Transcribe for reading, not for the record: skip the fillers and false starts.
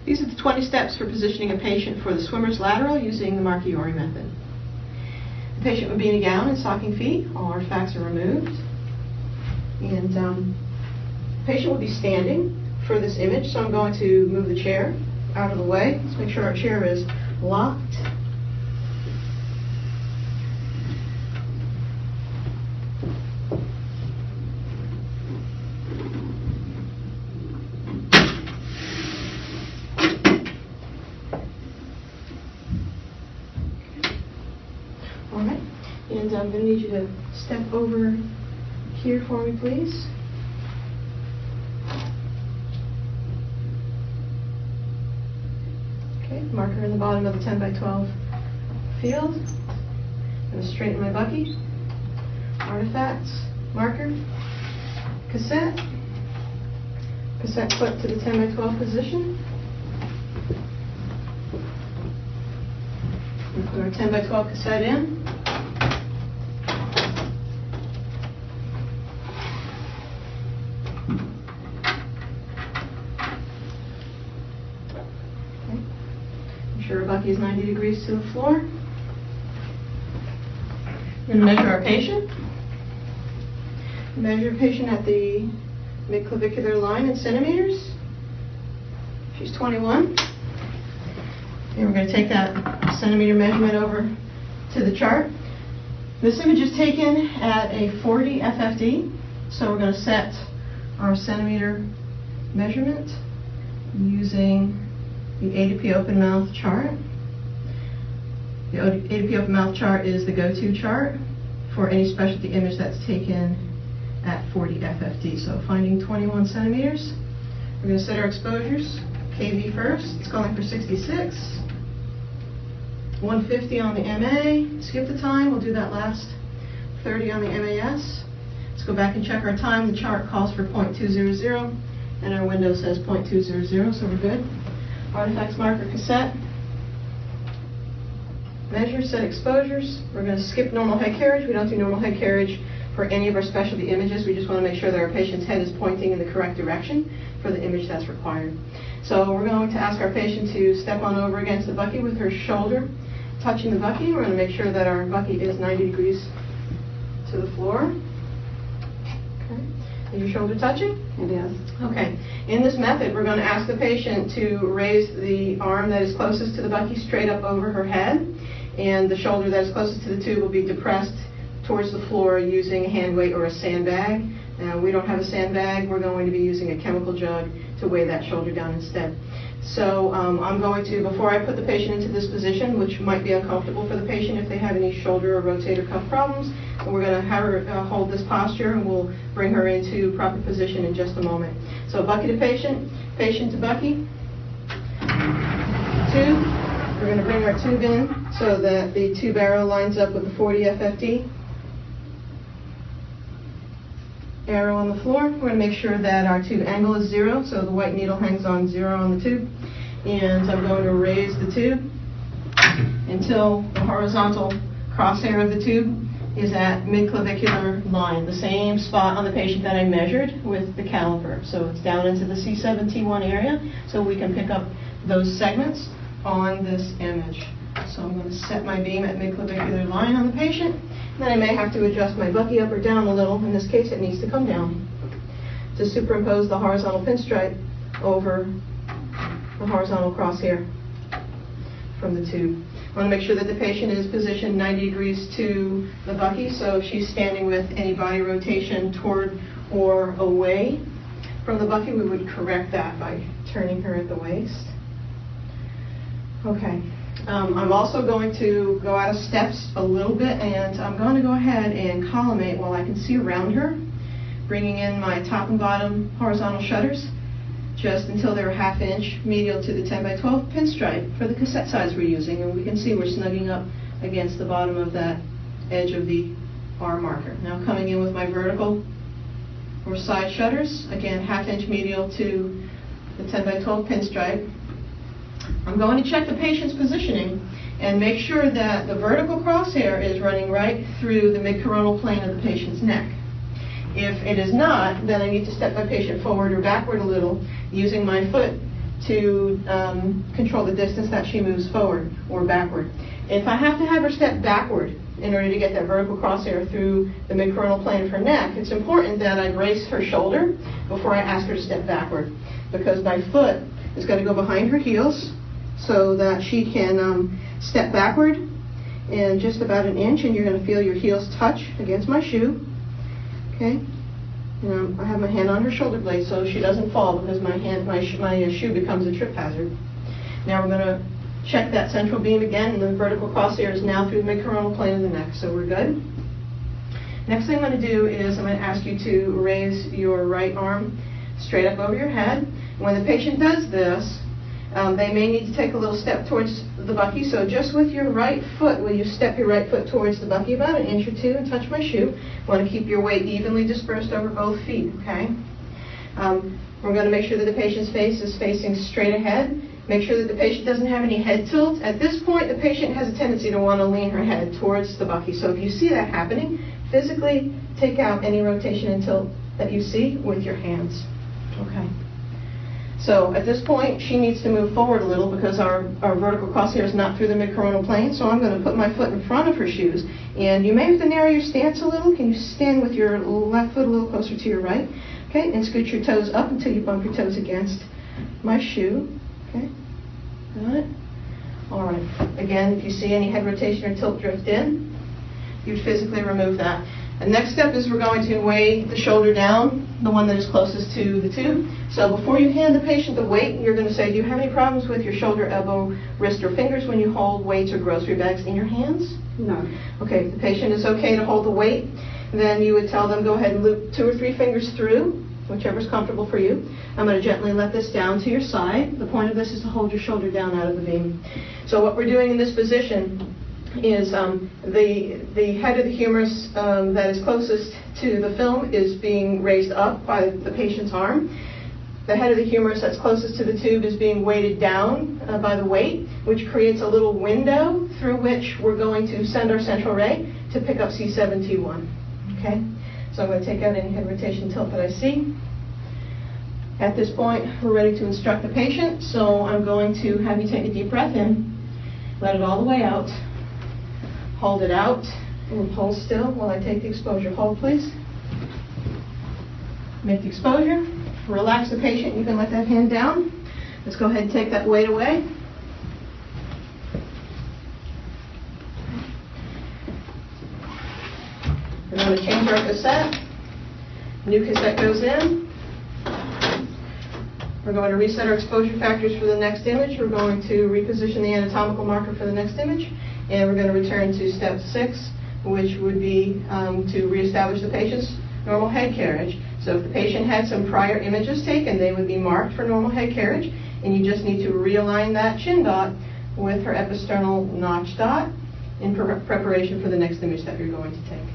These are the 20 steps for positioning a patient for the swimmer's lateral using the Marchiori method. The patient would be in a gown and stocking feet. All artifacts are removed. And the patient would be standing for this image, so I'm going to move the chair out of the way. Let's make sure our chair is locked. All right, and I'm going to need you to step over here for me, please. Okay, marker in the bottom of the 10 by 12 field. I'm going to straighten my bucky. Artifacts, marker, cassette clip to the 10 by 12 position. We'll put our 10 by 12 cassette in. Make sure our bucky is 90 degrees to the floor. We're going to measure our patient. Measure patient at the midclavicular line in centimeters. She's 21. And we're going to take that centimeter measurement over to the chart. This image is taken at a 40 FFD, so we're going to set our centimeter measurement using the ADP open mouth chart. The ADP open mouth chart is the go-to chart for any specialty image that's taken at 40 FFD. So finding 21 centimeters. We're going to set our exposures. KV first. It's calling for 66. 150 on the MA. Skip the time. We'll do that last. 30 on the MAS. Let's go back and check our time. The chart calls for 0.200 and our window says 0.200, so we're good. Artifacts, marker, cassette. Measure, set exposures. We're going to skip normal head carriage. We don't do normal head carriage for any of our specialty images. We just want to make sure that our patient's head is pointing in the correct direction for the image that's required. So we're going to ask our patient to step on over against the bucky with her shoulder touching the bucky. We're going to make sure that our bucky is 90 degrees to the floor. Okay. Is your shoulder touching? It is. Okay. In this method, we're going to ask the patient to raise the arm that is closest to the bucky straight up over her head, and the shoulder that is closest to the tube will be depressed towards the floor using a hand weight or a sandbag. Now, we don't have a sandbag. We're going to be using a chemical jug to weigh that shoulder down instead. So I'm going to, before I put the patient into this position, which might be uncomfortable for the patient if they have any shoulder or rotator cuff problems, we're going to have her hold this posture, and we'll bring her into proper position in just a moment. So bucky to patient, patient to bucky, tube. We're going to bring our tube in so that the tube arrow lines up with the 40 FFD. Arrow on the floor. We're going to make sure that our tube angle is 0, so the white needle hangs on 0 on the tube. And I'm going to raise the tube until the horizontal crosshair of the tube is at midclavicular line, the same spot on the patient that I measured with the caliper. So it's down into the C7, T1 area, so we can pick up those segments on this image. So I'm going to set my beam at midclavicular line on the patient. Then I may have to adjust my bucky up or down a little. In this case, it needs to come down to superimpose the horizontal pinstripe over the horizontal crosshair from the tube. I want to make sure that the patient is positioned 90 degrees to the bucky, so if she's standing with any body rotation toward or away from the bucky, we would correct that by turning her at the waist. Okay. I'm also going to go out of steps a little bit, and I'm going to go ahead and collimate while I can see around her, bringing in my top and bottom horizontal shutters just until they're a ½ inch medial to the 10 by 12 pinstripe for the cassette size we're using, and we can see we're snugging up against the bottom of that edge of the R marker. Now coming in with my vertical or side shutters, again ½ inch medial to the 10 by 12 pinstripe. I'm going to check the patient's positioning and make sure that the vertical crosshair is running right through the mid-coronal plane of the patient's neck. If it is not, then I need to step my patient forward or backward a little using my foot to control the distance that she moves forward or backward. If I have to have her step backward in order to get that vertical crosshair through the midcoronal plane of her neck, it's important that I brace her shoulder before I ask her to step backward, because my foot is going to go behind her heels so that she can step backward in just about an inch, and you're going to feel your heels touch against my shoe. Okay? I have my hand on her shoulder blade so she doesn't fall, because my shoe becomes a trip hazard. Now we're going to check that central beam again, and the vertical crosshair is now through the midcoronal plane of the neck, so we're good. Next thing I'm going to do is I'm going to ask you to raise your right arm straight up over your head. When the patient does this, they may need to take a little step towards the bucky, so just with your right foot, will you step your right foot towards the bucky about an inch or two and touch my shoe. You want to keep your weight evenly dispersed over both feet, okay? We're going to make sure that the patient's face is facing straight ahead. Make sure that the patient doesn't have any head tilt. At this point, the patient has a tendency to want to lean her head towards the bucky, so if you see that happening, physically take out any rotation and tilt that you see with your hands, okay? So at this point, she needs to move forward a little because our vertical crosshair is not through the midcoronal plane, so I'm going to put my foot in front of her shoes. And you may have to narrow your stance a little. Can you stand with your left foot a little closer to your right? Okay, and scoot your toes up until you bump your toes against my shoe. Okay, got it? All right. Again, if you see any head rotation or tilt drift in, you'd physically remove that. The next step is we're going to weigh the shoulder down, the one that is closest to the tube. So before you hand the patient the weight, you're going to say, do you have any problems with your shoulder, elbow, wrist, or fingers when you hold weights or grocery bags in your hands? No. Okay, if the patient is okay to hold the weight, then you would tell them, go ahead and loop 2 or 3 fingers through, whichever is comfortable for you. I'm going to gently let this down to your side. The point of this is to hold your shoulder down out of the beam. So what we're doing in this position is the head of the humerus that is closest to the film is being raised up by the patient's arm. The head of the humerus that's closest to the tube is being weighted down by the weight, which creates a little window through which we're going to send our central ray to pick up C7T1. Okay? So I'm going to take out any head rotation tilt that I see. At this point, we're ready to instruct the patient, so I'm going to have you take a deep breath in, let it all the way out. Hold it out and hold still while I take the exposure. Hold, please. Make the exposure. Relax the patient. You can let that hand down. Let's go ahead and take that weight away. We're going to change our cassette. New cassette goes in. We're going to reset our exposure factors for the next image. We're going to reposition the anatomical marker for the next image. And we're going to return to step 6, which would be to reestablish the patient's normal head carriage. So if the patient had some prior images taken, they would be marked for normal head carriage, and you just need to realign that chin dot with her episternal notch dot in preparation for the next image that you're going to take.